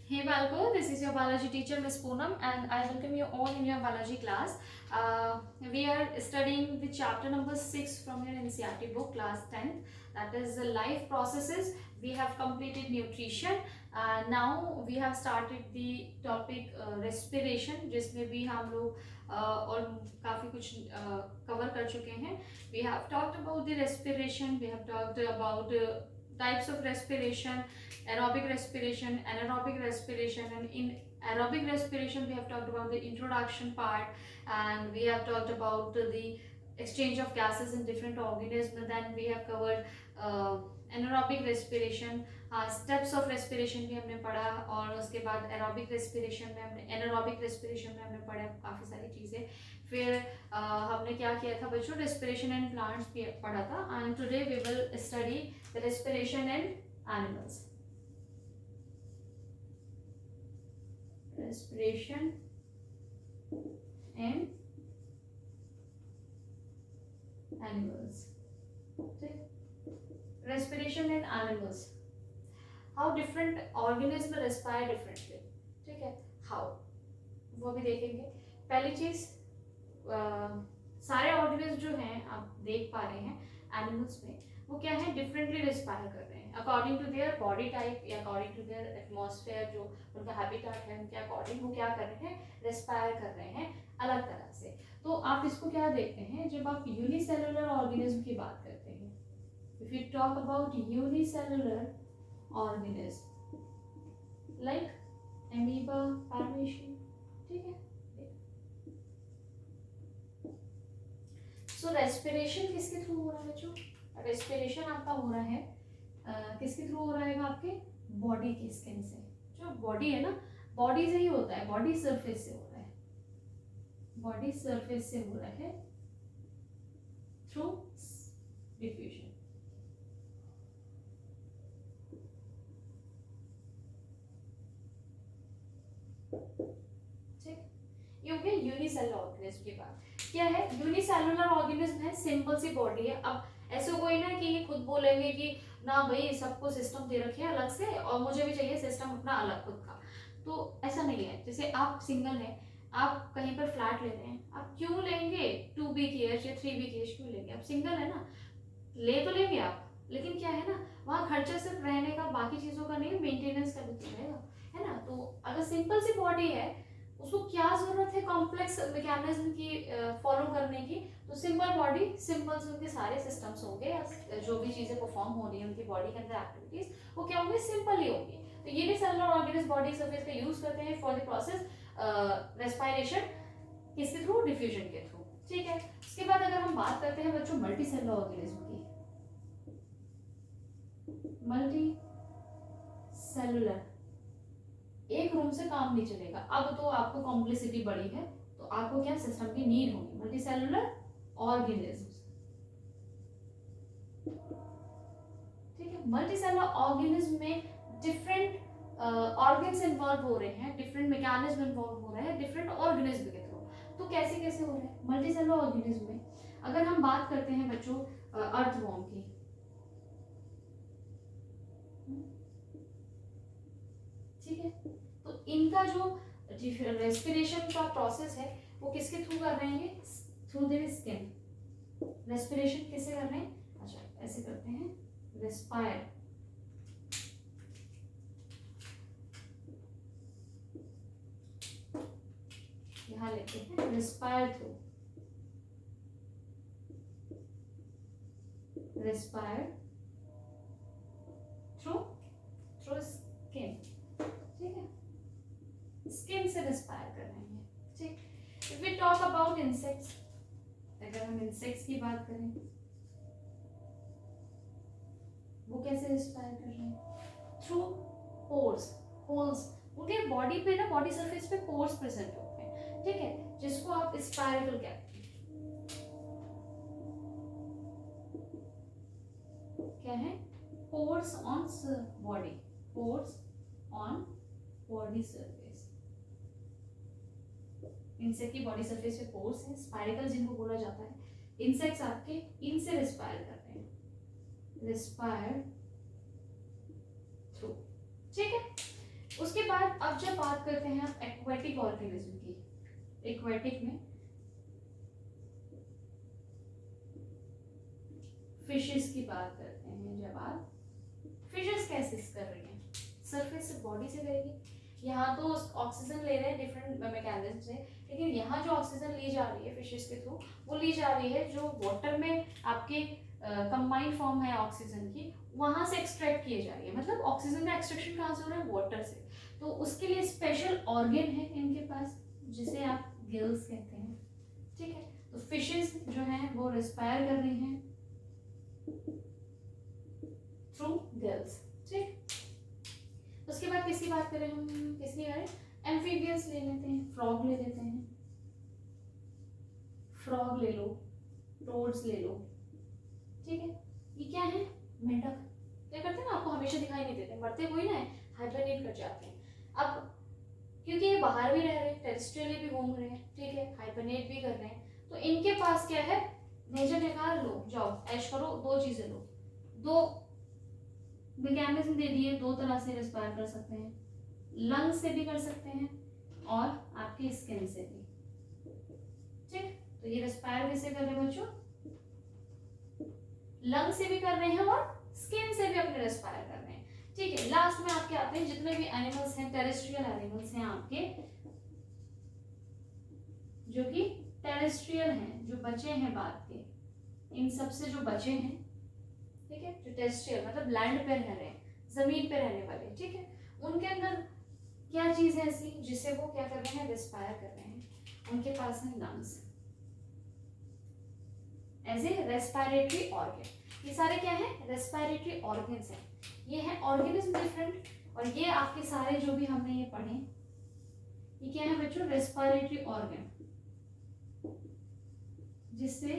Hey Balko, this is your biology teacher Miss Poonam and I welcome you all in your biology class. We are studying the chapter number 6 from your NCERT book class 10th, that is the life processes. We have completed nutrition. Now we have started the topic respiration जिसमें भी हम लोग और काफ़ी कुछ cover कर चुके हैं. We have talked about the respiration, we have talked about types of respiration, aerobic respiration, anaerobic respiration, and in aerobic respiration we have talked about the introduction part, and we have talked about the exchange of gases in different organisms. Then we have covered anaerobic respiration, steps of respiration भी हमने पढ़ा, और उसके बाद aerobic respiration में हमने anaerobic respiration में हमने पढ़ा काफ़ी सारी चीज़ें. फिर हमने क्या किया था बच्चों, respiration in plants भी पढ़ा था, and today we will study the respiration in animals. Respiration in animals. Respiration in animals. How different organisms respire differently. ठीक है, how वो भी देखेंगे. पहली चीज, सारे ऑर्गेनिज्म जो हैं आप देख पा रहे हैं एनिमल्स में, वो क्या है, डिफरेंटली रिस्पायर कर रहे हैं according to their body type या अकॉर्डिंग टू देयर एटमॉस्फेयर, जो उनका हैबिटेट है उनके अकॉर्डिंग वो क्या कर रहे हैं, रिस्पायर कर रहे हैं अलग तरह से. तो आप इसको क्या देखते हैं जब आप यूनिसेलुलर ऑर्गेनिज्म की बात करते हैं. If you talk about unicellular organism like amoeba, paramecium, ठीक है. सो रेस्पिरेशन किसके थ्रू हो रहा है बच्चों? रेस्पिरेशन आपका हो रहा है किसके थ्रू हो रहा है, आपके बॉडी की स्किन से. जो बॉडी है ना, बॉडी से ही होता है, बॉडी सरफेस से हो रहा है, बॉडी सरफेस से हो रहा है थ्रू डिफ्यूजन. ठीक, ये हो गया यूनिसेलुलर ऑर्गेनिज्म की बात. क्या है, यूनिसेलुलर ऑर्गेनिज्म है, सिंपल सी बॉडी है. अब ऐसे कोई ना कि खुद बोलेंगे कि ना भाई सबको सिस्टम दे रखे हैं अलग से और मुझे भी चाहिए सिस्टम अपना अलग खुद का. तो ऐसा नहीं है. जैसे आप सिंगल हैं, आप कहीं पर फ्लैट ले रहे हैं, आप क्यों लेंगे 2 BHK या 3 BHK क्यों लेंगे? आप सिंगल है ना, ले तो लेंगे आप, लेकिन क्या है ना, वहाँ खर्चा सिर्फ रहने का, बाकी चीज़ों का नहीं, मेंटेनेंस का भी तो रहेगा, है ना. तो अगर सिंपल सी बॉडी है, उसको क्या जरूरत है कॉम्प्लेक्स मैकेनिज्म की फॉलो करने की? तो सिंपल बॉडी, सिंपल से उनके सारे सिस्टम्स होंगे या जो भी चीज़ें परफॉर्म हो रही है उनकी बॉडी के अंदर एक्टिविटीज, वो क्या होंगे, सिंपल ही होंगी. तो ये भी सेलुलर ऑर्गेनिज्म बॉडी सरफेस का यूज करते हैं फॉर द प्रोसेस रेस्पिरेशन, किसके थ्रू, डिफ्यूजन के थ्रू. ठीक है. उसके बाद अगर हम बात करते हैं बच्चों मल्टी सेलुलर ऑर्गेनिज्म की, मल्टी सेलुलर, एक रूम से काम नहीं चलेगा. अब तो आपको कॉम्प्लेक्सिटी बढ़ी है, तो आपको क्या सिस्टम की नीड होगी. मल्टी सेलुलर ऑर्गेनिज्म, ठीक है. मल्टी सेलुलर ऑर्गेनिज्म में डिफरेंट ऑर्गन्स इन्वॉल्व हो रहे हैं, डिफरेंट मैकेनिज्म इन्वॉल्व हो रहे हैं डिफरेंट ऑर्गेनिज्म के थ्रू. तो कैसे कैसे हो रहे हैं मल्टी सेलुलर ऑर्गेनिज्म में? अगर हम बात करते हैं बच्चों अर्थवॉर्म की, ठीक है. तो इनका जो रेस्पिरेशन का प्रोसेस है वो किसके थ्रू कर रहे हैं, थ्रू देयर स्किन. रेस्पिरेशन किससे कर रहे हैं? अच्छा ऐसे करते हैं, रेस्पायर, यहाँ लेते हैं respire through, respire through through skin, ठीक है. स्किन से रेस्पायर कर रहे हैं. ठीक. If we talk about insects, अगर हम इंसेक्ट्स की बात करें, वो कैसे रेस्पायर कर रहे हैं? Through pores, holes. उनके बॉडी पे ना, बॉडी सरफेस पे पोर्स प्रेजेंट होते हैं, ठीक है, जिसको आप स्पायरल कहते हैं. क्या है? Pores on body, pores on body surface. Insect की बॉडी सरफेस पे पोर्स है, स्पाइरल जिनको बोला जाता है. इंसेक्ट्स आपके इनसे रिस्पायर कर रहे हैं, रिस्पायर थ्रू. ठीक है. उसके बाद अब जब बात करते हैं आप एक्वेटिक ऑर्गेनिज्म की, एक्वेटिक में फिशेस की बात करते हैं। जब आप फिशेस कैसे कर रही हैं, सरफेस से, बॉडी से करेगी। यहाँ तो ऑक्सीजन ले रहे हैं डिफरेंट मैकेनिज्म से, लेकिन यहाँ जो ऑक्सीजन ली जा रही है फिशेस के थ्रू, वो ली जा रही है जो वाटर में आपके कंबाइंड फॉर्म है ऑक्सीजन की, वहां से एक्सट्रैक्ट किए जा रही है। मतलब ऑक्सीजन का एक्सट्रैक्शन कहाँ से हो रहा है, वाटर से। तो उसके लिए स्पेशल ऑर्गन है इनके पास, जिसे आप गिल्स कहते हैं। ठीक है, तो फिशेस जो हैं वो रेस्पायर कर रही हैं थ्रू गिल्स। ठीक, उसके बाद किसकी बात करें हम, किसकी करें, एम्फीबियंस ले लेते हैं, फ्रॉग ले लेते हैं। फ्रॉग ले लो, टोड्स ले लो। ठीक है, ये क्या है, मेंढक। क्या करते हैं ना, आपको हमेशा दिखाई नहीं देते, मरते कोई ना है, हाइबरनेट कर जाते हैं। अब क्योंकि ये बाहर भी रह रहे हैं, टेरेस्ट्रियली भी घूम रहे हैं, ठीक है, हाइबरनेट भी कर रहे हैं, तो इनके पास क्या है, नेचर ने कहा लो जाओ ऐश करो, दो चीजें लो, दो मैकेनिज्म दे दिए, दो तरह से रेस्पायर कर सकते हैं, लंग्स से भी कर सकते हैं और आपकी स्किन से भी। ठीक, तो ये रेस्पायर कैसे कर रहे हैं बच्चों, लंग से भी कर रहे हैं और स्किन से भी अपने रेस्पायर कर रहे हैं। ठीक है, लास्ट में आपके आते हैं जितने भी एनिमल्स हैं, टेरेस्ट्रियल एनिमल्स हैं आपके, जो कि टेरेस्ट्रियल हैं, जो बचे हैं बात के, इन सब से जो बचे हैं, ठीक है, जो टेरेस्ट्रियल मतलब लैंड पे रह रहे हैं, जमीन पे रहने वाले, ठीक है, उनके अंदर क्या चीज है ऐसी जिससे वो क्या कर रहे हैं, रेस्पायर कर रहे हैं, उनके पास है lungs as a respiratory organ. ये सारे क्या है, रेस्पिरेटरी ऑर्गन्स हैं। ये है ऑर्गेनिज्म डिफरेंट, और ये आपके सारे जो भी हमने ये पढ़े, ये क्या है बच्चों, रेस्पिरेटरी ऑर्गन, जिससे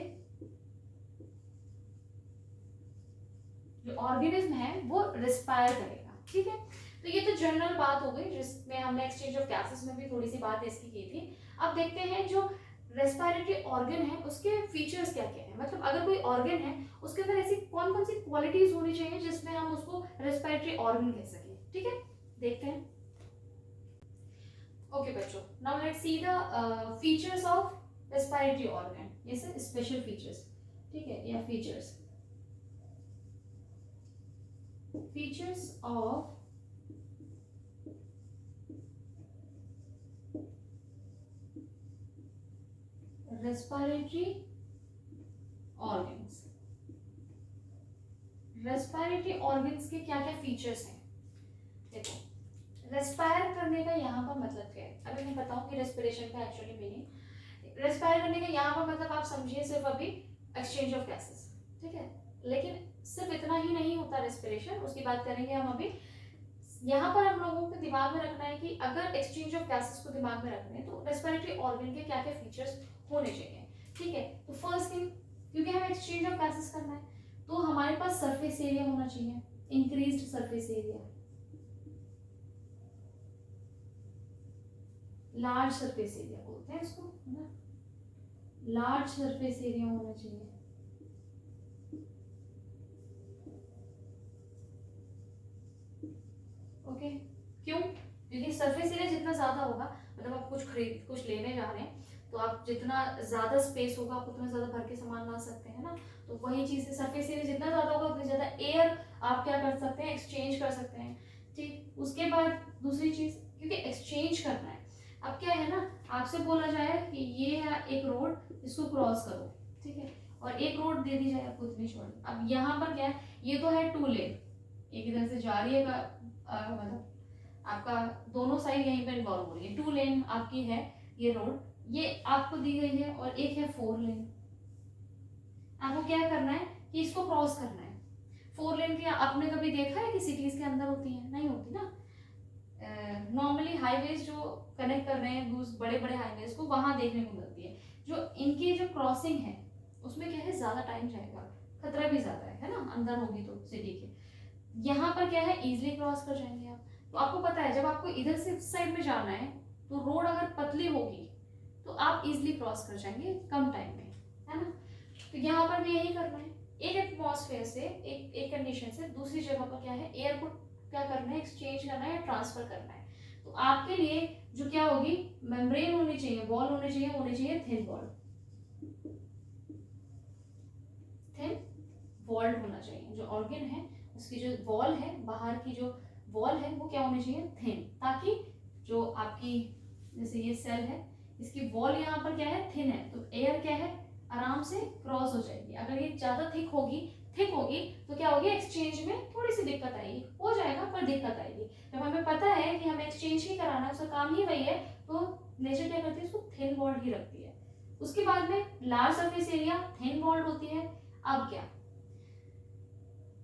जो ऑर्गेनिज्म है वो रेस्पायर करेगा। ठीक है, तो ये तो जनरल बात हो गई, जिसमें हमने एक्सचेंज ऑफ गैसेस में भी थोड़ी सी बात इसकी की थी। अब देखते हैं जो रेस्पिरेटरी ऑर्गन है उसके फीचर्स क्या क्या है, मतलब अगर कोई ऑर्गन है उसके अंदर ऐसी कौन कौन सी क्वालिटीज होनी चाहिए जिसमें हम उसको रेस्पिरेटरी ऑर्गन कह सकें। ठीक है, देखते हैं। ओके बच्चों, now let's see the features of respiratory organ, ये सब स्पेशल फीचर्स, ठीक है, या features of respiratory organs. Respiratory organs के क्या क्या फीचर्स हैं, देखो, रेस्पायर करने का यहाँ पर मतलब क्या है, अभी मैं बताऊंगी रेस्पिरेशन का एक्चुअली मीनिंग। रेस्पायर करने का यहाँ पर मतलब आप समझिए सिर्फ अभी एक्सचेंज ऑफ गैसेस, ठीक है, लेकिन सिर्फ इतना ही नहीं होता रेस्पिरेशन, उसकी बात करेंगे हम अभी। यहाँ पर हम लोगों को दिमाग में रखना है कि अगर एक्सचेंज ऑफ गैसेस को दिमाग में रखना है तो रेस्पिरेटरी ऑर्गन के क्या क्या फीचर्स होने चाहिए। ठीक है, तो फर्स्ट थिंग, क्योंकि हमें एक्सचेंज ऑफ गैसेस करना है तो हमारे पास सरफेस एरिया होना चाहिए, increased surface area, large surface area बोलते हैं इसको, है ना, लार्ज सरफेस एरिया होना चाहिए। ओके, क्यों, क्योंकि सरफेस एरिया जितना ज्यादा होगा, मतलब आप कुछ लेने जा रहे हैं तो आप जितना ज्यादा स्पेस होगा आप उतना ज्यादा भर के सामान ला सकते हैं ना, तो वही चीज है, सरफेस एरिया जितना ज्यादा होगा उतनी ज्यादा एयर आप क्या कर सकते हैं, एक्सचेंज कर सकते हैं। ठीक, उसके बाद दूसरी चीज, क्योंकि एक्सचेंज करना है, अब क्या है ना, आपसे बोला जाए कि ये है एक रोड, इसको क्रॉस करो, ठीक है, और एक रोड दे दी जाए आपको इतनी चौड़ी। अब यहाँ पर क्या है, ये तो है 2 लेन, एक इधर से जा रही है मतलब आपका दोनों साइड यहीं पर इन्वॉल्व हो रही है, 2 लेन आपकी है ये रोड, ये आपको दी गई है, और एक है 4 लेन। आपको क्या करना है कि इसको क्रॉस करना है। 4 लेन की आपने कभी देखा है कि सिटीज के अंदर होती है, नहीं होती ना, नॉर्मली हाईवेज जो कनेक्ट कर रहे हैं बड़े बड़े हाईवेज को, वहां देखने को मिलती है। जो इनकी जो क्रॉसिंग है उसमें क्या है, ज्यादा टाइम जाएगा, खतरा भी ज्यादा है ना, अंदर होगी तो सिटी के। यहाँ पर क्या है, इजिली क्रॉस कर जाएंगे आप। तो आपको पता है जब आपको इधर से इस साइड में जाना है तो रोड अगर पतली होगी तो आप इजिली क्रॉस कर जाएंगे कम टाइम में, है ना। तो यहाँ पर भी यही करना है, एक एटमॉस्फेयर से एक कंडीशन से दूसरी जगह पर क्या है, एयर को क्या करना है, एक्सचेंज करना है या ट्रांसफर करना है। तो आपके लिए जो क्या होगी, मेम्ब्रेन होनी चाहिए, वॉल होनी चाहिए थिन वॉल, थिन वॉल्ड होना चाहिए। जो ऑर्गन है उसकी जो वॉल है, बाहर की जो वॉल है वो क्या होनी चाहिए, थिन, ताकि जो आपकी जैसे ये सेल है इसकी वॉल यहाँ पर क्या है, थिन है, तो एयर क्या है आराम से क्रॉस हो जाएगी। अगर ये ज्यादा थिक होगी तो क्या होगी, एक्सचेंज में थोड़ी सी दिक्कत आएगी, हो जाएगा पर दिक्कत आएगी। जब हमें पता है कि हमें एक्सचेंज ही कराना है, उसका काम ही वही है, तो नेचर क्या करती है, उसको थिन वॉल्ड ही रखती है। उसके बाद में large surface area thin walled होती है। अब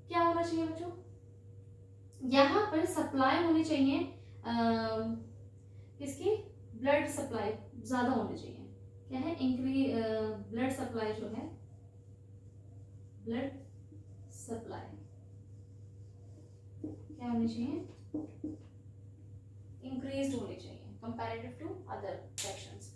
क्या होना चाहिए बच्चों, यहाँ पर सप्लाई होनी चाहिए किसकी, ब्लड सप्लाई ज्यादा होनी चाहिए। क्या है, इंक्रीज ब्लड सप्लाई जो है, ब्लड सप्लाई क्या होनी चाहिए, इंक्रीज होनी चाहिए कंपैरेटिव टू अदर सेक्शंस।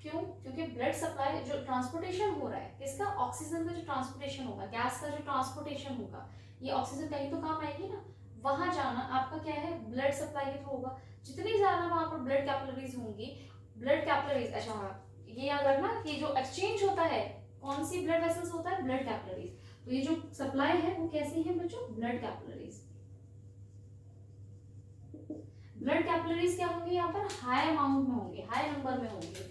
क्यों, क्योंकि ब्लड सप्लाई जो ट्रांसपोर्टेशन हो रहा है किसका, ऑक्सीजन का जो ट्रांसपोर्टेशन होगा, गैस का जो ट्रांसपोर्टेशन होगा, ये ऑक्सीजन कहीं तो काम आएगी ना, वहां जाना आपका क्या है, ब्लड सप्लाई के थ्रू होगा। जितनी ज्यादा वहां पर ब्लड कैपिलरीज होंगी, ब्लड कैपिलरीज, अच्छा हाँ ये याद रखना कि जो एक्सचेंज होता है कौन सी ब्लड वेसल्स होता है, ब्लड कैपिलरीज। तो ये जो सप्लाई है वो कैसी है बच्चों, ब्लड कैपिलरीज। ब्लड कैपिलरीज क्या होंगे, यहाँ पर हाई अमाउंट में होंगे, हाई नंबर में होंगे,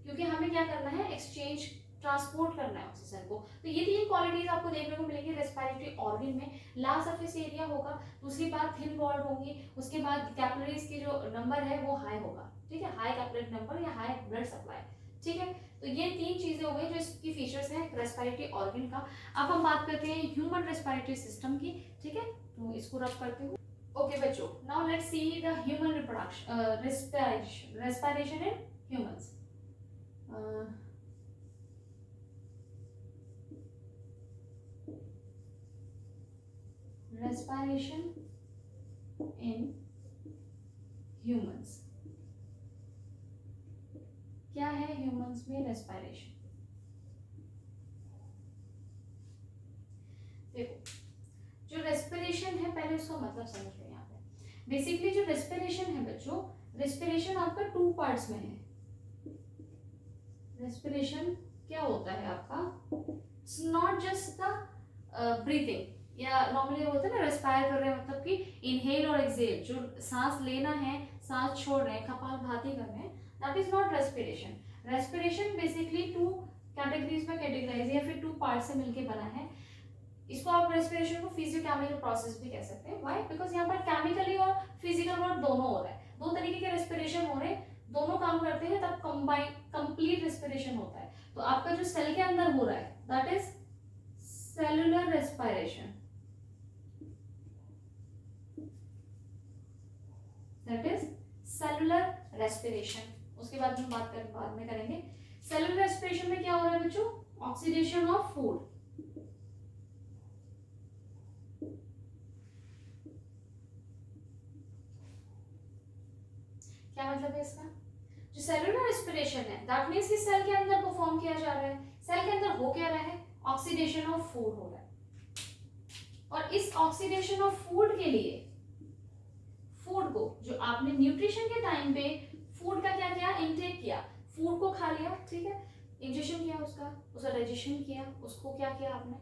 क्योंकि हमें क्या करना है, एक्सचेंज ट्रांसपोर्ट करना है ऑक्सीजन को। तो ये तीन क्वालिटीज आपको देखने को मिलेंगी रेस्पिरेटरी ऑर्गन में। लार्ज सरफेस एरिया होगा, दूसरी बात थिन वॉल्ड होंगी, उसके बाद कैपिलरीज की जो नंबर है वो हाई होगा, ठीक है, हाई कैपिलरी नंबर या हाई ब्लड सप्लाई, ठीक है। तो ये तीन चीजें हो गई जो इसकी फीचर्स हैं रेस्पिरेटरी ऑर्गन का। अब हम बात करते हैं ह्यूमन रेस्पिरेटरी सिस्टम की, ठीक है, तो इसको रब करते हुए okay बच्चों, now let's see the human reproduction respiration in humans. Respiration in humans, क्या है humans में respiration? देखो जो रेस्पिरेशन है पहले उसका मतलब समझ लो। यहाँ पे बेसिकली जो रेस्पिरेशन है बच्चों, रेस्पिरेशन आपका टू पार्ट्स में है। रेस्पिरेशन क्या होता है आपका, it's not just the breathing, या नॉर्मली बोलते हैं ना रेस्पायर कर रहे हैं, मतलब कि इनहेल और एक्सहेल, जो सांस लेना है सांस छोड़ रहे हैं, कपालभाति कर रहे हैं, that is not respiration. Respiration basically two categories में कैटेगराइज या फिर टू पार्ट से मिलकर बना है। इसको आप रेस्पिरेशन को फिजियोकेमिकल प्रोसेस भी कह सकते हैं। व्हाई, बिकॉज यहाँ पर केमिकली और फिजिकल वर्क दोनों हो रहा है, दो तरीके के रेस्पिरेशन हो रहे हैं, दोनों काम करते हैं तब कंबाइन कंप्लीट रेस्पिरेशन होता है। तो आपका जो सेल के अंदर हो रहा है that is cellular respiration, that is cellular respiration. उसके बाद हम बाद में करेंगे। सेलुलर रेस्पिरेशन में क्या हो रहा है बच्चों, ऑक्सीडेशन ऑफ फूड। क्या मतलब है इसका, जो सेलुलर रेस्पिरेशन है दैट मींस कि सेल के अंदर परफॉर्म किया जा रहा है, सेल के अंदर हो क्या रहा है, ऑक्सीडेशन ऑफ फूड हो रहा है। और इस ऑक्सीडेशन ऑफ फूड के लिए, फूड को जो आपने न्यूट्रिशन के टाइम पे फूड का क्या किया, इनटेक किया, फूड को खा लिया, ठीक है, इंजेक्शन किया उसका डाइजेशन किया, उसको क्या किया आपने,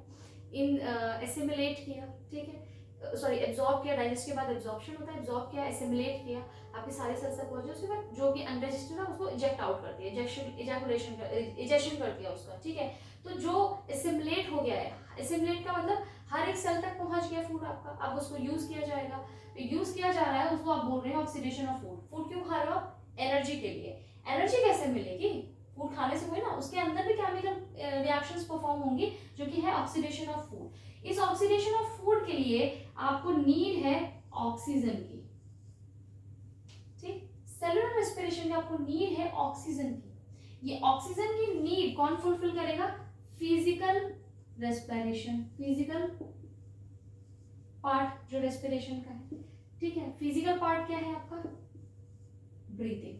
एसिमिलेट किया, ठीक है, सॉरी एब्जॉर्ब किया, डाइजेस्ट के बाद एब्जॉर्प्शन होता है, एब्जॉर्ब किया, एसिमिलेट किया, आपके सारे सेल्स तक पहुंचे, उसके बाद जो कि अनडाइजेस्टेड है उसको इजेक्ट आउट कर दिया, इजेक्शन कर दिया उसका, ठीक है। तो जो एसिमिलेट हो गया है, एसिमिलेट का मतलब हर एक सेल तक पहुंच गया फूड आपका, अब उसको यूज किया जाएगा, तो यूज किया जा रहा है उसको आप बोल रहे हैं ऑक्सीडेशन ऑफ फूड। फूड क्यों खा रहे हो, एनर्जी के लिए। एनर्जी कैसे मिलेगी, फूड खाने से कोई ना, उसके अंदर भी केमिकल रिएक्शंस परफॉर्म होंगी जो कि है ऑक्सीडेशन ऑफ फूड। इस ऑक्सीडेशन ऑफ फूड के लिए आपको नीड है ऑक्सीजन की, ठीक, सेलुलर रेस्पिरेशन में आपको नीड है ऑक्सीजन की। ये ऑक्सीजन की नीड कौन फुलफिल करेगा, फिजिकल रेस्पिरेशन, फिजिकल पार्ट जो रेस्पिरेशन का है, ठीक है। फिजिकल पार्ट क्या है आपका, ब्रीथिंग,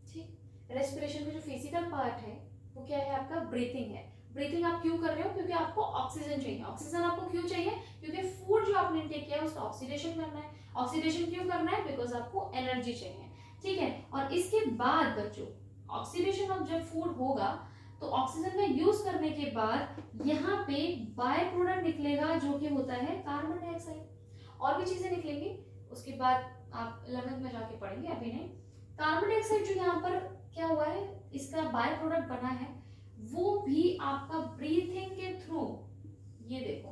ठीक। रेस्पिरेशन का जो फिजिकल पार्ट है वो क्या है आपका, ब्रीथिंग है। ब्रीथिंग आप क्यों कर रहे हो? क्योंकि आपको ऑक्सीजन चाहिए। ऑक्सीजन आपको क्यों चाहिए? क्योंकि फूड जो आपने इनटेक किया है उसका ऑक्सीडेशन करना है। ऑक्सीडेशन क्यों करना है? बिकॉज आपको एनर्जी चाहिए, ठीक है। और इसके बाद बच्चों, ऑक्सीडेशन ऑफ जब फूड होगा तो ऑक्सीजन का यूज करने के बाद यहाँ पे बाय प्रोडक्ट निकलेगा जो कि होता है कार्बन डाइऑक्साइड। और भी चीजें निकलेंगी, उसके बाद आप 11th में जाके पढ़ेंगे, अभी नहीं। कार्बन डाइऑक्साइड जो यहाँ पर क्या हुआ है, इसका बाय प्रोडक्ट बना है, वो भी आपका ब्रीथिंग के थ्रू, ये देखो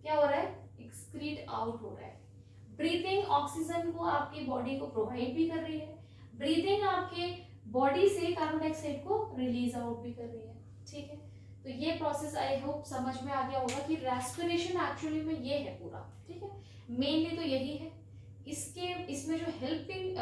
क्या हो रहा है, एक्सक्रीट आउट हो रहा है। ब्रीथिंग ऑक्सीजन को आपकी बॉडी को प्रोवाइड भी कर रही है, ब्रीथिंग आपके बॉडी से कार्बन डाइऑक्साइड को रिलीज आउट भी कर रही है, ठीक है। तो ये प्रोसेस आई होप समझ में आ गया होगा कि रेस्पिरेशन एक्चुअली में ये है पूरा, ठीक है। मेनली तो यही है। इसमें जो हेल्पिंग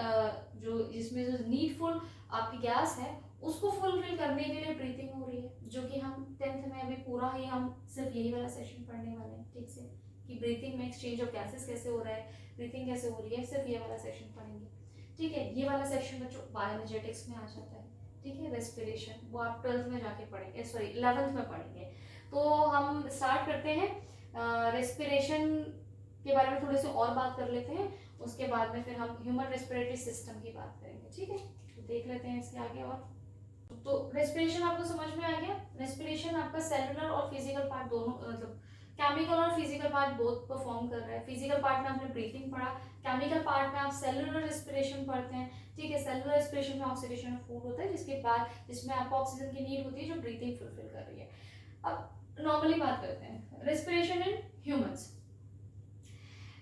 जो इसमें जो नीडफुल आपकी गैस है उसको फुलफिल करने के लिए ब्रीथिंग हो रही है, जो कि हम 10th में अभी पूरा ही हम सिर्फ यही वाला सेशन पढ़ने वाले हैं, ठीक से, कि ब्रीथिंग में एक्सचेंज ऑफ गैसेस कैसे हो रहा है, ब्रीथिंग कैसे हो रही है, सिर्फ ये वाला सेशन पढ़ेंगे, ठीक है। ये वाला सेक्शन बच्चों बायोएनर्जेटिक्स में आ जाता है, ठीक है। रेस्पिरेशन वो आप 12th में जाके पढ़ेंगे, सॉरी 11th में पढ़ेंगे। तो हम स्टार्ट करते हैं रेस्पिरेशन के बारे में थोड़े से और बात कर लेते हैं, उसके बाद में फिर हम ह्यूमन रेस्पिरेटरी सिस्टम की बात करेंगे, ठीक है। तो देख लेते हैं इसके आगे। और तो रेस्पिरेशन आपको समझ में आ गया। रेस्पिरेशन आपका सेलुलर और फिजिकल पार्ट दोनों, मतलब केमिकल और फिजिकल पार्ट बोथ परफॉर्म कर रहा है। फिजिकल पार्ट में आपने ब्रीथिंग पढ़ा, केमिकल पार्ट में आप सेलुलर रेस्पिरेशन पढ़ते हैं, ठीक है। सेलुलर रेस्पिरेशन में ऑक्सीडेशन ऑफ फूड होता है, जिसके बाद जिसमें आपको ऑक्सीजन की नीड होती है जो ब्रीथिंग फुलफिल कर रही है। अब नॉर्मली बात करते हैं respiration in humans.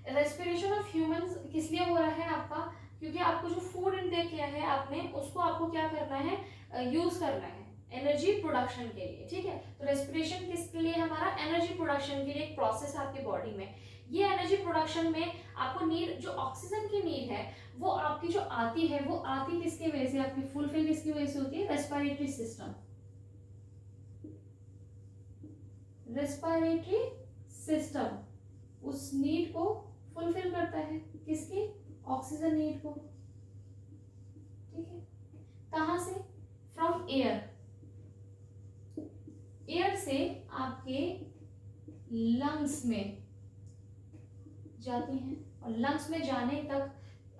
Respiration of humans किस लिए हो रहा है आपका? क्योंकि आपको जो फूड इनटेक किया है आपने, उसको आपको क्या करना है, यूज करना है एनर्जी प्रोडक्शन के लिए, ठीक है। तो रेस्पिरेशन किसके लिए? हमारा एनर्जी प्रोडक्शन के लिए एक प्रोसेस है आपकी बॉडी में। ये एनर्जी प्रोडक्शन में आपको नीड, जो ऑक्सीजन की नीड है वो आपकी जो आती है, वो आती किसकी वजह से, आपकी फुलफिल किसकी वजह से होती है? Respiratory system. रेस्पिरेटरी सिस्टम उस नीड को फुलफिल करता है, किसकी? ऑक्सीजन नीड को, ठीक है। कहां से? From air. एयर से आपके लंग्स में जाती हैं, और लंग्स में जाने तक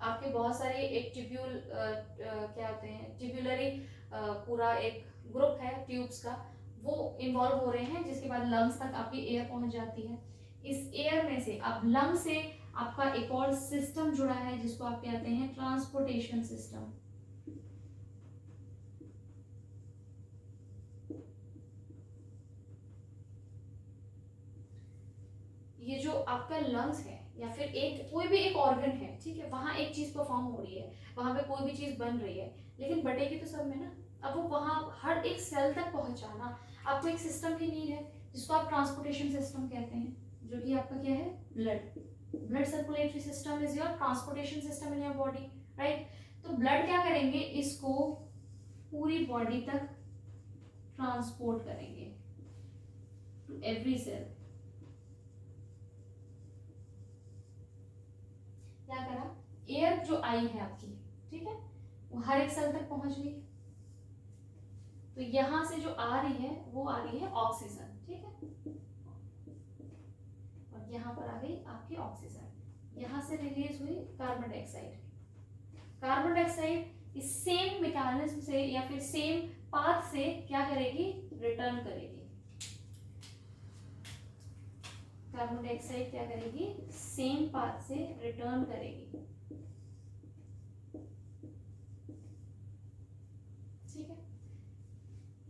आपके बहुत सारे एक ट्यूब्यूल क्या होते हैं, ट्यूब्यूलरी पूरा एक ग्रुप है ट्यूब्स का, वो इन्वॉल्व हो रहे हैं, जिसके बाद लंग्स तक आपकी एयर पहुंच जाती है। इस एयर में से अब लंग से आपका एक और सिस्टम जुड़ा है जिसको आप कहते हैं ट्रांसपोर्टेशन सिस्टम। ये जो आपका लंग्स है या फिर एक कोई भी एक ऑर्गन है, ठीक है, वहां एक चीज परफॉर्म हो रही है, वहां पे कोई भी चीज बन रही है, लेकिन बटेगी तो सब में ना। अब वो वहां हर एक सेल तक पहुंचाना आपको एक सिस्टम की नीड है, जिसको आप ट्रांसपोर्टेशन सिस्टम कहते हैं, जो कि आपका क्या है? Blood circulatory system is your transportation system in your body, right. तो ब्लड क्या करेंगे, इसको पूरी बॉडी तक ट्रांसपोर्ट करेंगे टू एवरी सेल। क्या करा? एयर जो आई है आपकी, ठीक है, वो हर एक सेल तक पहुंच गई। तो यहां से जो आ रही है वो आ रही है ऑक्सीजन, ठीक है, और यहाँ पर आ गई आपकी ऑक्सीजन। यहाँ से रिलीज हुई कार्बन डाइऑक्साइड। कार्बन डाइऑक्साइड इस सेम मैकेनिज्म से या फिर सेम पाथ से क्या करेगी? रिटर्न करेगी। कार्बन डाइऑक्साइड क्या करेगी? सेम पाथ से रिटर्न करेगी, ठीक है।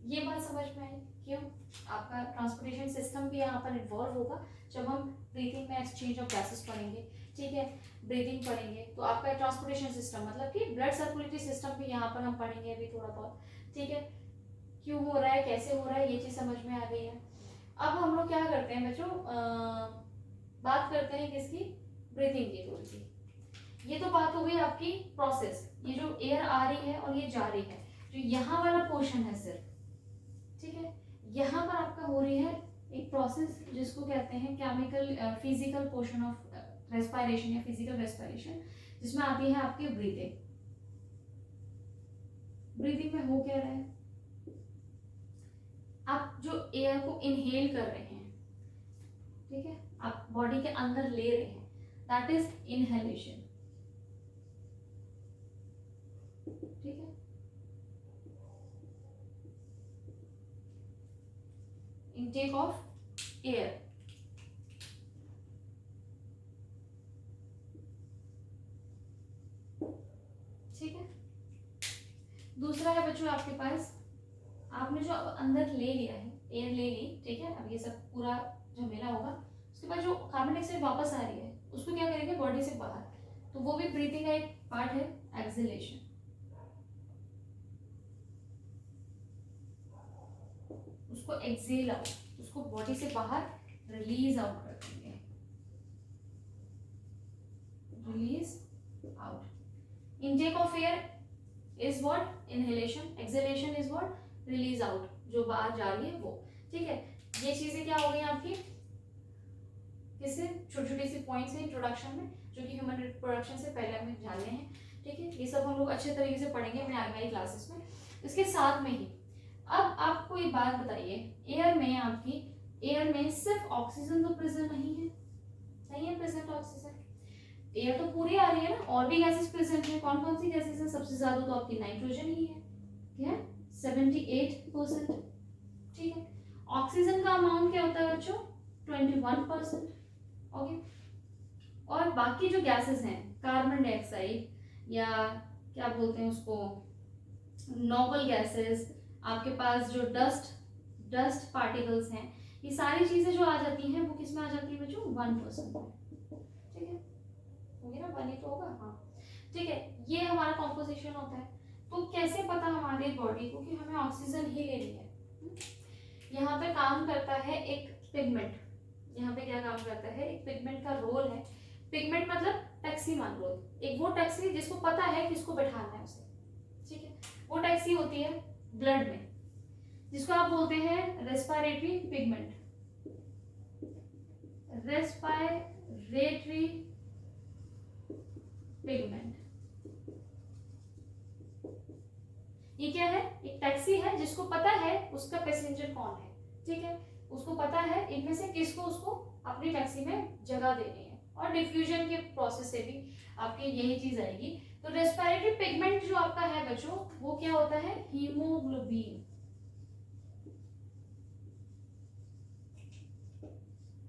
ये बात समझ में आई? क्यों? आपका ट्रांसपोर्टेशन सिस्टम भी यहाँ पर इन्वॉल्व होगा जब हम ब्रीथिंग में एक्सचेंज ऑफ गैसेस पढ़ेंगे, ठीक है, ब्रीथिंग पढ़ेंगे। तो आपका ट्रांसपोर्टेशन सिस्टम मतलब कि ब्लड सर्कुलेटरी सिस्टम भी यहाँ पर हम पढ़ेंगे अभी थोड़ा बहुत, ठीक है। क्यों हो रहा है, कैसे हो रहा है, ये चीज समझ में आ गई है। अब हम लोग क्या करते हैं बच्चों, बात करते हैं किसकी? ब्रीथिंग की थोड़ी सी। ये तो बात हो गई आपकी प्रोसेस, ये जो एयर आ रही है और ये जा रही है, जो यहाँ वाला पोर्शन है सिर्फ, ठीक है, यहाँ पर आपका हो रही है एक प्रोसेस जिसको कहते हैं chemical physical portion of respiration या फिजिकल रेस्पिरेशन, जिसमें आती है आपकी ब्रीथिंग। ब्रीथिंग में हो क्या रहा है? आप जो जो एयर को इनहेल कर रहे हैं, ठीक है, आप बॉडी के अंदर ले रहे हैं, दैट इज इनहेलेशन, ठीक है। इनटेक ऑफ एयर, ठीक है। दूसरा है बच्चों आपके पास, आपने जो अंदर ले लिया है, एयर ले ली, ठीक है, अब ये सब पूरा झमेला होगा, उसके बाद जो कार्बन डाइऑक्साइड वापस आ रही है उसको क्या करेंगे, बॉडी से बाहर, तो वो भी ब्रीथिंग का एक पार्ट है, एक्सहेलेशन। उसको एक्सहेल आउट, उसको बॉडी से बाहर रिलीज आउट कर देंगे, release out. Intake of air is what, inhalation, exhalation is what, release out, जो बाहर जा रही है वो, ठीक है। ये चीजें क्या हो गई आपकी, किससे, छोटी छोटी सी पॉइंट्स हैं इंट्रोडक्शन में, जो कि ह्यूमन रिप्रोडक्शन से पहले हमें जानने हैं, ठीक है। ये सब हम लोग अच्छे तरीके से पढ़ेंगे अपने आगे वाली क्लासेस में। इसके साथ में ही अब आपको एक बात बताइए, एयर में आपकी, एयर में सिर्फ ऑक्सीजन तो प्रेजेंट नहीं है, नहीं है प्रेजेंट ऑक्सीजन, एयर तो पूरी आ रही है ना, और भी गैसेस प्रेजेंट है। कौन कौन सी गैसेस है, सबसे ज्यादा तो आपकी नाइट्रोजन ही है, क्या, 78%, ठीक है। ऑक्सीजन का अमाउंट क्या होता है बच्चों, 21%, ओके। और बाकी जो गैसेस हैं, कार्बन डाइऑक्साइड या क्या बोलते हैं उसको, नोबल गैसेस, आपके पास जो डस्ट पार्टिकल्स हैं, ये सारी चीजें जो आ जाती हैं वो किस में आ जाती है बच्चों, 1% में, ठीक है, होगी ना, 1 ही तो होगा, हाँ, ठीक है। ये हमारा कॉम्पोजिशन होता है। तो कैसे पता हमारी बॉडी को कि हमें ऑक्सीजन ही लेनी है, यहाँ पे काम करता है एक पिगमेंट, यहाँ पे क्या काम करता है, एक पिगमेंट का रोल है। पिगमेंट मतलब टैक्सी मान लो, एक वो टैक्सी जिसको पता है किसको बैठाना है उसे, ठीक है। वो टैक्सी होती है ब्लड में, जिसको आप बोलते हैं रेस्पिरेटरी पिगमेंट, रेस्पिरेटरी पिगमेंट। ये क्या है, एक टैक्सी है जिसको पता है उसका पैसेंजर कौन है, ठीक है, उसको पता है इनमें से किसको उसको अपनी टैक्सी में जगह देनी है, और डिफ्यूजन के प्रोसेस से भी आपकी यही चीज आएगी। तो रेस्पिरेटरी पिगमेंट जो आपका है बच्चों, वो क्या होता है, हीमोग्लोबिन,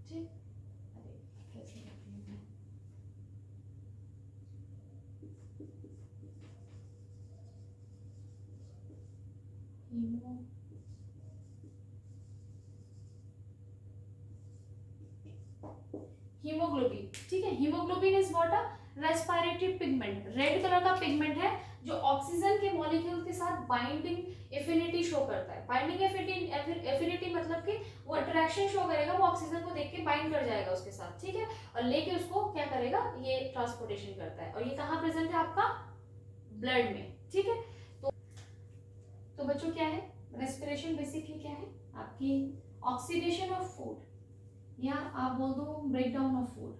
ठीक, हीमोग्लोबिन, ठीक है। Haemoglobin is what, a respiratory pigment, red colour का पिगमेंट है जो ऑक्सीजन के मॉलिक्यूल के साथ बाइंडिंग एफिनिटी शो करता है। बाइंडिंग एफिनिटी मतलब कि वो अट्रैक्शन शो करेगा, वो ऑक्सीजन को देख के बाइंड कर जाएगा उसके साथ, ठीक है, और लेके उसको क्या करेगा, ये ट्रांसपोर्टेशन करता है, और ये कहाँ प्रेजेंट है आपका, ब्लड में, ठीक है। तो बच्चों क्या है, रेस्पिरेशन बेसिकली क्या है, आपकी ऑक्सीडेशन ऑफ फूड, या आप बोल दो break down of food,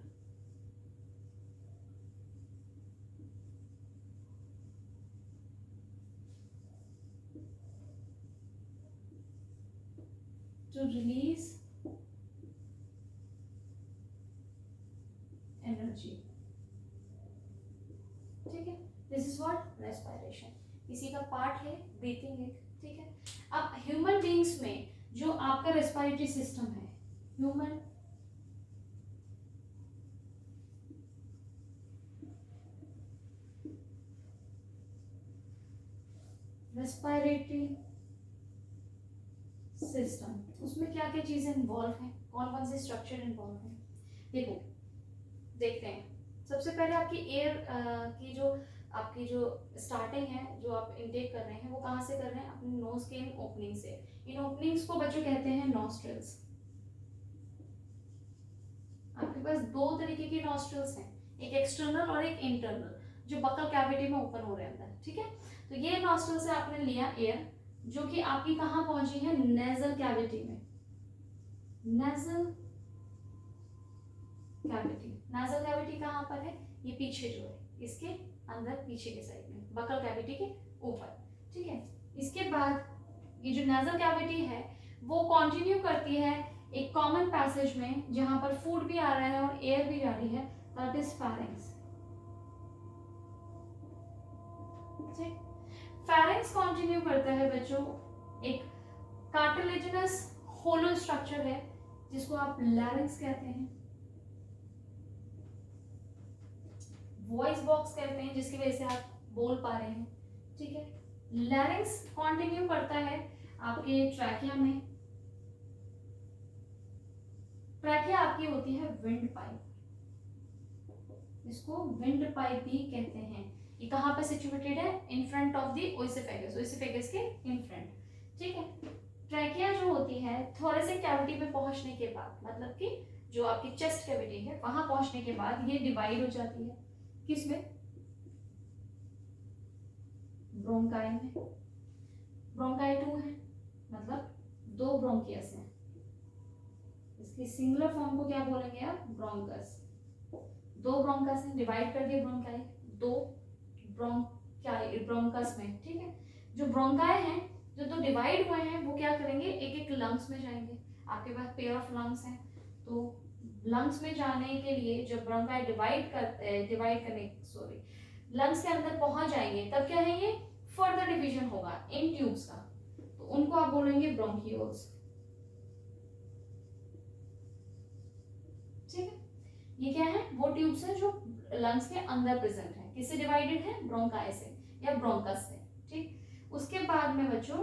to release energy, ठीक है। दिस इज व्हाट, रेस्पिरेशन, इसी का पार्ट है ब्रीथिंग एक, ठीक है। अब ह्यूमन बीइंग्स में जो आपका रेस्पिरेटरी सिस्टम है, ह्यूमन रेस्पिरेटरी सिस्टम, उसमें क्या क्या चीजें इन्वॉल्व हैं, कौन कौन से स्ट्रक्चर इन्वॉल्व हैं, देखो देखते हैं। सबसे पहले आपकी एयर की जो आपकी जो स्टार्टिंग है, जो आप इनटेक कर रहे हैं, वो कहाँ से कर रहे हैं, अपने नोज के इन ओपनिंग से। इन ओपनिंग्स को बच्चों कहते हैं नॉस्ट्रल्स। आपके पास दो तरीके की नॉस्ट्रल्स हैं, एक एक्सटर्नल और एक इंटरनल, जो बकल कैविटी में ओपन हो रहे हैं अंदर, ठीक है। तो ये नॉस्ट्रल से आपने लिया एयर, जो कि आपकी कहाँ पहुंची है, नेजल कैविटी में, नेजल कैविटी। नेजल कैविटी कहाँ पर है, ये पीछे जो है, इसके अंदर पीछे के साइड में, बकल कैविटी के ऊपर, ठीक है। इसके बाद ये जो नेजल कैविटी है वो कंटिन्यू करती है एक कॉमन पैसेज में जहां पर फूड भी आ रहा है और एयर भी जा रही है, that is pharynx. Pharynx continue करता है बच्चों एक कार्टिलेजिनस होलो स्ट्रक्चर है जिसको आप लैरिंक्स कहते हैं, वॉइस बॉक्स कहते हैं, जिसकी वजह से आप बोल पा रहे हैं, ठीक है। लैरिंक्स कंटिन्यू करता है आपके ट्रैकिया में। ट्रैकिया आपकी होती है विंड पाइप, इसको विंड पाइप भी कहते हैं। ये कहाँ पे सिचुएटेड है? इन फ्रंट ऑफ द ओइसिफेगस, ओइसिफेगस के इन फ्रंट, ठीक है। ट्रैकिया जो होती है थोरेसिक कैविटी पे पहुंचने के बाद, मतलब कि जो आपकी चेस्ट कैविटी है वहां पहुंचने के बाद ये डिवाइड हो जाती है, किसमें? ब्रोंकाई में। ब्रोंकाई 2 है, मतलब 2 ब्रोंकियस हैं। इसकी सिंगुलर फॉर्म को क्या बोलेंगे आप? ब्रोंकस। 2 ब्रोंकस हैं, डिवाइड कर दिए ब्रोंकाई 2 ब्रोंकाई ब्रोंकस में, ठीक है। जो ब्रोंकाई हैं जो 2 डिवाइड हुए हैं वो क्या करेंगे? एक एक लंग्स में जाएंगे। आपके पास पेयर ऑफ लंग्स हैं, तो लंग्स में जाने के लिए जब ब्रोंकाई डिवाइड करने लंग्स के अंदर पहुंच जाएंगे तब क्या है? ये फर्दर डिवीजन होगा इन ट्यूब्स का, तो उनको आप बोलेंगे ब्रोंकियोल्स, ठीक है। ये क्या है? वो ट्यूब्स हैं जो लंग्स के अंदर प्रेजेंट है। किससे डिवाइडेड है? ब्रोंकाई से या ब्रोंकस से, ठीक। उसके बाद में बच्चों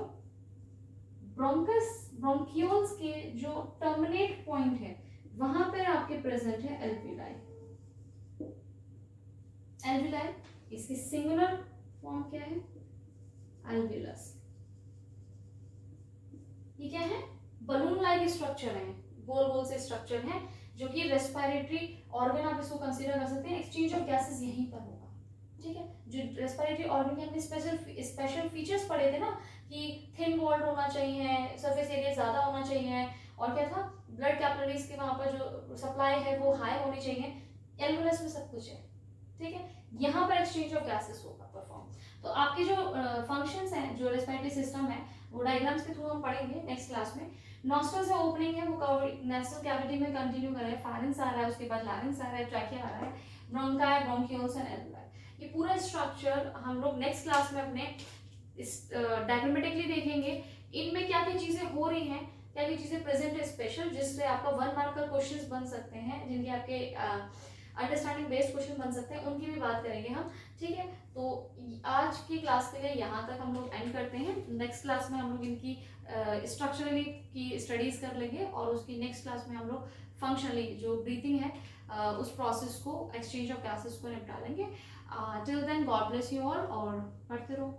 ब्रोंकियोल्स के जो टर्मिनेट पॉइंट है वहां पर आपके प्रेजेंट है एल्विलाई। एल्विलाई, इसकी सिंगुलर फॉर्म क्या है? एल्विलस। ये क्या है? बलून लाइक स्ट्रक्चर है, गोल गोल से स्ट्रक्चर है जो कि रेस्पिरेटरी ऑर्गन आप इसको कंसीडर कर सकते हैं। एक्सचेंज ऑफ गैसेस यहीं पर होगा, ठीक है। जो रेस्पिरेटरी ऑर्गन के हमने स्पेशल फीचर्स पढ़े थे ना कि थिन वॉल्ड होना चाहिए, सरफेस एरिया ज्यादा होना चाहिए, और क्या था? ब्लड कैपिलरीज के वहां पर जो सप्लाई है वो हाई होनी चाहिए। एल्वुलस में सब कुछ है, ठीक है। यहाँ पर एक्सचेंज ऑफ गैसेस होगा परफॉर्म। तो आपके जो फंक्शंस हैं, जो रेस्पिरेटरी सिस्टम है, वो डायग्राम्स के थ्रू हम पढ़ेंगे नेक्स्ट क्लास में। नॉस्ट्रल से ओपनिंग है वो नेसल कैविटी में कंटिन्यू कर रहा है, फारिंक्स आ रहा है, उसके बाद लारिंक्स आ रहा है, ट्रैकिया आ रहा है, ब्रोंकाई, ब्रोंकियोल्स एंड एल्विलाई। ये पूरा स्ट्रक्चर हम लोग नेक्स्ट क्लास में अपने डायग्रामेटिकली देखेंगे। इनमें क्या क्या चीजें हो रही हैं, क्या क्या चीजें प्रेजेंट है स्पेशल, जिससे आपका 1 मार्क का क्वेश्चंस बन सकते हैं, जिनके आपके अंडरस्टैंडिंग बेस्ड क्वेश्चन बन सकते हैं, उनकी भी बात करेंगे हम, ठीक है। तो आज की क्लास के लिए यहाँ तक हम लोग एंड करते हैं। नेक्स्ट क्लास में हम लोग इनकी स्ट्रक्चरली की स्टडीज कर लेंगे, और उसकी नेक्स्ट क्लास में हम लोग फंक्शनली जो ब्रीथिंग है उस प्रोसेस को, एक्सचेंज ऑफ गैसेस को निपटा लेंगे। Till then God bless you all, और पढ़ते रहो।